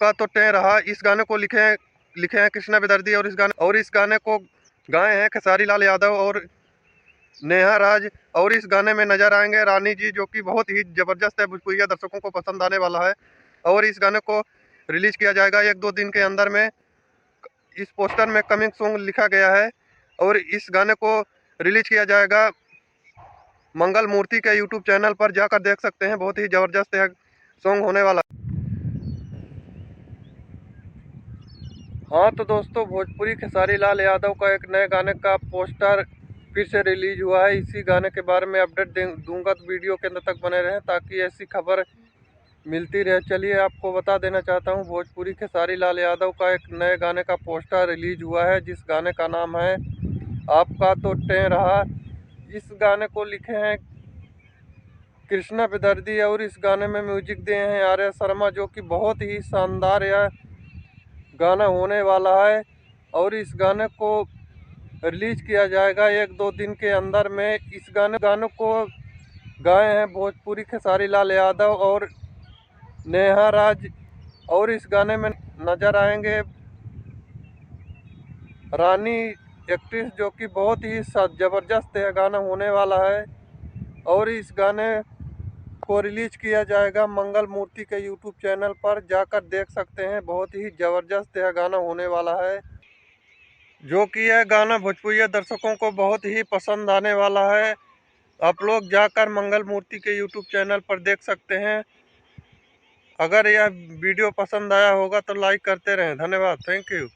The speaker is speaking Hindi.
आपका तो टै रहा। इस गाने को लिखे हैं कृष्णा बेदर्दी और इस गाने को गाए हैं खेसारी लाल यादव और नेहा राज। और इस गाने में नजर आएंगे रानी जी, जो कि बहुत ही जबरदस्त है, भोजपुरिया दर्शकों को पसंद आने वाला है। और इस गाने को रिलीज किया जाएगा 1-2 दिन के अंदर में। इस पोस्टर में कमिंग सॉन्ग लिखा गया है और इस गाने को रिलीज किया जाएगा मंगल मूर्ति के यूट्यूब चैनल पर, जाकर देख सकते हैं। बहुत ही जबरदस्त सॉन्ग होने वाला। हाँ तो दोस्तों, भोजपुरी खेसारी लाल यादव का एक नए गाने का पोस्टर फिर से रिलीज हुआ है। इसी गाने के बारे में अपडेट दूंगा, तो वीडियो के अंत तक बने रहें ताकि ऐसी खबर मिलती रहे। चलिए आपको बता देना चाहता हूँ, भोजपुरी खेसारी लाल यादव का एक नए गाने का पोस्टर रिलीज हुआ है, जिस गाने का नाम है आपका तो टै रहा। इस गाने को लिखे हैं कृष्णा बेदर्दी और इस गाने में म्यूजिक दिए हैं आर्या शर्मा, जो कि बहुत ही शानदार यह गाना होने वाला है। और इस गाने को रिलीज किया जाएगा 1-2 दिन के अंदर में। इस गानों को गाए हैं भोजपुरी खेसारी लाल यादव और नेहा राज। और इस गाने में नजर आएंगे रानी एक्ट्रेस, जो कि बहुत ही ज़बरदस्त है गाना होने वाला है। और इस गाने को रिलीज किया जाएगा मंगल मूर्ति के यूट्यूब चैनल पर, जाकर देख सकते हैं। बहुत ही ज़बरदस्त यह गाना होने वाला है, जो कि यह गाना भोजपुरी दर्शकों को बहुत ही पसंद आने वाला है। आप लोग जाकर मंगल मूर्ति के यूट्यूब चैनल पर देख सकते हैं। अगर यह वीडियो पसंद आया होगा तो लाइक करते रहें। धन्यवाद, थैंक यू।